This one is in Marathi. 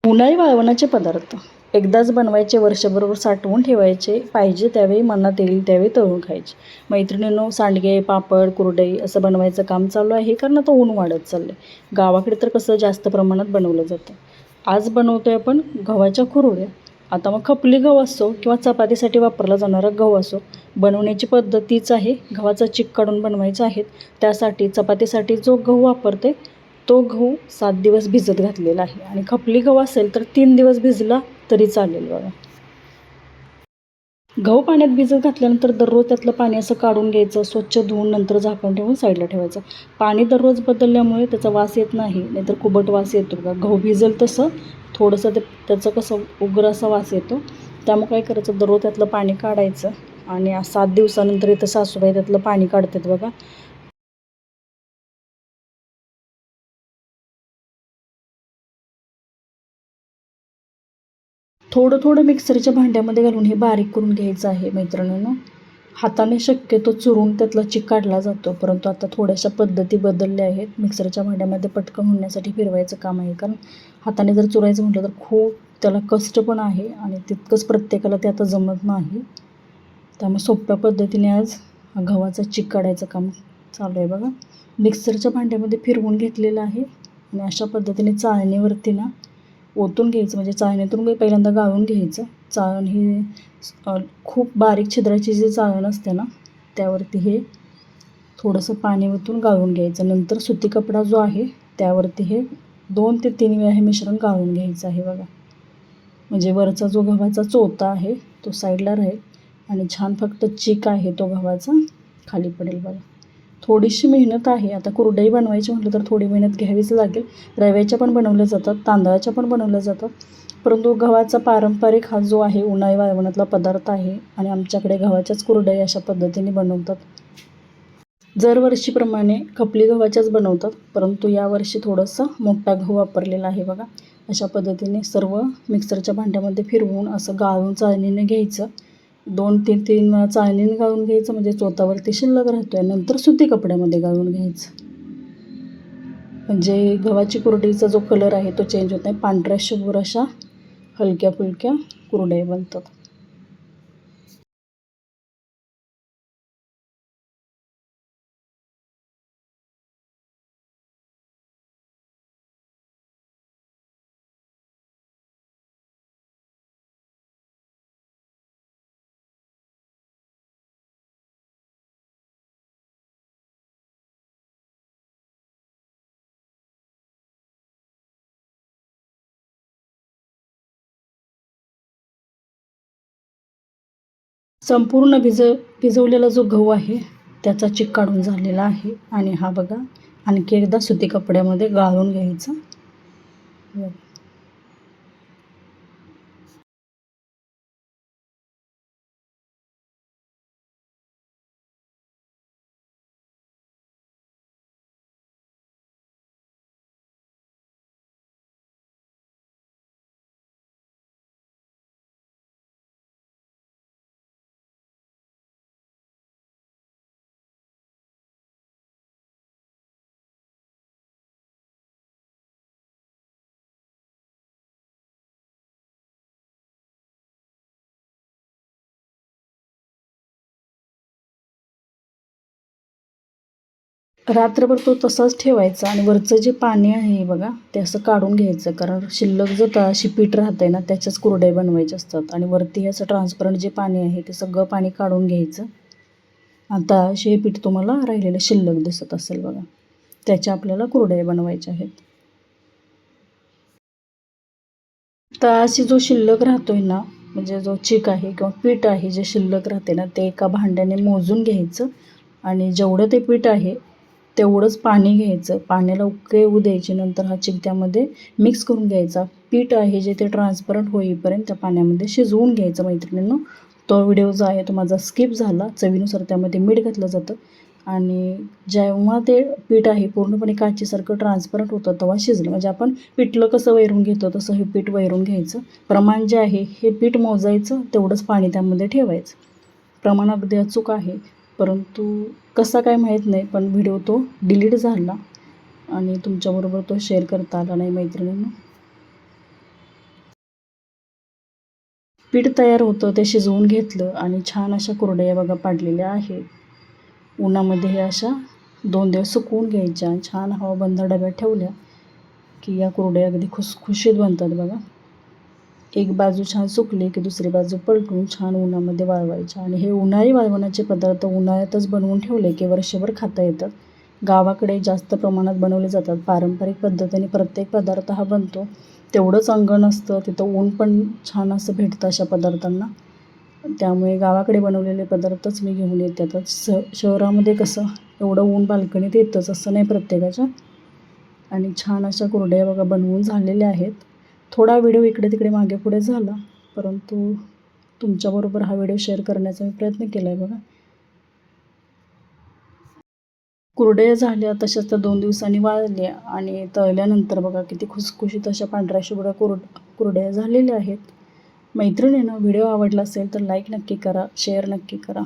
उन्हाळी वाळवणाचे पदार्थ एकदाच बनवायचे, वर्षभर साठवून ठेवायचे, पाहिजे त्यावेळी मनात येईल त्यावेळी तळून खायचे. मैत्रिणींनो, सांडगे, पापड, कुरडई असं बनवायचं काम चालू आहे, कारण आता ऊन वाढत चाललं आहे. गावाकडे तर कसं जास्त प्रमाणात बनवलं जातं. आज बनवतो आहे आपण गव्हाच्या कुरडया. आता मग खपली गहू असो किंवा चपातीसाठी वापरला जाणारा गहू असो, बनवण्याची पद्धत तीच आहे. गव्हाचा चिक काढून बनवायचा आहे. त्यासाठी चपातीसाठी जो गहू वापरते तो गहू 7 दिवस भिजत घातलेला आहे आणि खपली गहू असेल तर 3 दिवस भिजला तरी चालेल बघा. गहू पाण्यात भिजत घातल्यानंतर दररोज त्यातलं पाणी असं काढून घ्यायचं, स्वच्छ धुवून नंतर झाकण ठेवून साईडला ठेवायचं. पाणी दररोज बदलल्यामुळे त्याचा वास येत नाही, नाहीतर कुबट वास येतो बघा. गहू भिजल तसं थोडंसं त्याचं कसं उग्र असा वास येतो. त्यामुळे काय करायचं, दररोज त्यातलं पाणी काढायचं आणि 7 दिवसानंतर इथं सासूबाई त्यातलं पाणी काढतात बघा. थोडं थोडं मिक्सरच्या भांड्यामध्ये घालून हे बारीक करून घ्यायचं आहे मैत्रिणींनो. हाताने शक्यतो चुरून त्यातला चिक काढला जातो, परंतु आता थोड्याशा पद्धती बदलल्या आहेत. मिक्सरच्या भांड्यामध्ये पटकन होण्यासाठी फिरवायचं काम आहे, कारण हाताने जर चुरायचं म्हटलं तर खूप त्याला कष्ट पण आहे आणि तितकंच प्रत्येकाला ते आता जमत नाही. त्यामुळे सोप्या पद्धतीने आज गव्हाचा चिक काढायचं काम चालू आहे बघा. मिक्सरच्या भांड्यामध्ये फिरवून घेतलेलं आहे आणि अशा पद्धतीने चाळणीवरती ना ओतून घ्यायचं, म्हणजे चाळणीतून पहिल्यांदा गाळून घ्यायचं. चाळण ही खूप बारीक छिद्राची जी चाळण असते ना, त्यावरती हे थोडंसं पाणी ओतून गाळून घ्यायचं. नंतर सुती कपडा जो आहे त्यावरती हे 2 ते 3 वेळा हे मिश्रण गाळून घ्यायचं आहे बघा. म्हणजे वरचा जो गव्हाचा चोथा आहे तो साईडला राहील आणि छान फक्त चिक आहे तो गव्हाचा खाली पडेल बघा. थोडीशी मेहनत आहे. आता कुरडई बनवायची म्हटलं तर थोडी मेहनत घ्यावीच लागेल. रव्याच्या पण बनवल्या जातात, तांदळाच्या पण बनवल्या जातात, परंतु गव्हाचा पारंपरिक हा जो आहे उन्हाळी वाळवणातला पदार्थ आहे आणि आमच्याकडे गव्हाच्याच कुरडई अशा पद्धतीने बनवतात. दरवर्षीप्रमाणे खपली गव्हाच्याच बनवतात, परंतु यावर्षी थोडंसं मोठा गहू वापरलेला आहे बघा. अशा पद्धतीने सर्व मिक्सरच्या भांड्यामध्ये फिरवून असं गाळून चाळणीने घ्यायचं. 2 ते 3 वेळा चाळणीने गाळून घ्यायचं, म्हणजे चोथावरती शिल्लक राहतो आहे. नंतर सुती कपड्यामध्ये गाळून घ्यायचं, म्हणजे गव्हाची कुरडईचा जो कलर आहे तो चेंज होत नाही. पांढऱ्या शुभ्र अशा हलक्या फुलक्या कुरडया बनतात. संपूर्ण भिजवलेला जो गहू आहे त्याचा चिक काढून झालेला आहे आणि हा बघा आणखी एकदा सुती कपड्यामध्ये गाळून घ्यायचा. रात्रभर तो तसाच ठेवायचा आणि वरचं जे पाणी आहे बघा ते असं काढून घ्यायचं, कारण शिल्लक जर तळाशी पीठ राहते ना त्याच्याच कुरडया बनवायचे असतात आणि वरती असं ट्रान्सपरंट जे पाणी आहे ते सगळं पाणी काढून घ्यायचं. आता हे पीठ तुम्हाला राहिलेलं शिल्लक दिसत असेल बघा, त्याच्या आपल्याला कुरडया बनवायच्या आहेत. तळाशी जो शिल्लक राहतोय ना, म्हणजे जो चिक आहे किंवा पीठ आहे जे शिल्लक राहते ना, ते एका भांड्याने मोजून घ्यायचं आणि जेवढं ते पीठ आहे तेवढंच पाणी घ्यायचं. पाण्याला उकळी येऊ द्यायची. नंतर हा चिक त्यामध्ये मिक्स करून घ्यायचा. पीठ आहे जे ते ट्रान्सपरंट होईपर्यंत त्या पाण्यामध्ये शिजवून घ्यायचं मैत्रिणींनो. तो व्हिडिओ जो आहे तो माझा स्किप झाला. चवीनुसार त्यामध्ये मीठ घातलं जातं आणि जेव्हा ते पीठ आहे पूर्णपणे काचेसारखं ट्रान्सपरंट होतं तेव्हा शिजलं, म्हणजे आपण पिठलं कसं वैरून घेतो तसं हे पीठ वैरून घ्यायचं. प्रमाण जे आहे हे पीठ मोजायचं, तेवढंच पाणी त्यामध्ये ठेवायचं. प्रमाण अगदी अचूक आहे, परंतु कसा काय माहीत नाही, पण व्हिडिओ तो डिलीट झाला आणि तुमच्याबरोबर तो शेअर करता आला नाही मैत्रिणींनो. पीठ तयार होतं ते शिजवून घेतलं आणि छान अशा कुरडया बघा पाडलेल्या आहेत. उन्हामध्ये हे अशा 2 दिवस सुकवून घ्यायच्या. छान हवाबंद डब्यात ठेवल्या की या कुरडया अगदी खुसखुशीत बनतात बघा. एक बाजू छान सुकली की दुसरी बाजू पलटून छान उन्हामध्ये वाळवायच्या. आणि हे उन्हाळी वाळवण्याचे पदार्थ उन्हाळ्यातच बनवून ठेवले की वर्षभर खाता येतात. गावाकडे जास्त प्रमाणात बनवले जातात. पारंपरिक पद्धतीने प्रत्येक पदार्थ हा बनतो. तेवढंच अंगण असतं, तिथं ऊन पण छान असं भेटतं अशा पदार्थांना. त्यामुळे गावाकडे बनवलेले पदार्थच मी घेऊन येते. आता शहरामध्ये कसं एवढं ऊन बाल्कनीत येतंच असं नाही प्रत्येकाच्या. आणि छान अशा कुरडया बघा बनवून झालेल्या आहेत. थोडा व्हिडिओ इकडे तिकडे मागे पुढे झाला, परंतु तुमच्याबरोबर हा व्हिडिओ शेअर करण्याचा मी प्रयत्न केला आहे बघा. कुरडया झाल्या तशाच त्या 2 दिवसांनी वाळल्या आणि तळल्यानंतर बघा किती खुसखुशीत अशा पांढऱ्या शुभ्र कुरडया झालेल्या आहेत. मैत्रिणींनो, व्हिडिओ आवडला असेल तर लाईक नक्की करा, शेअर नक्की करा.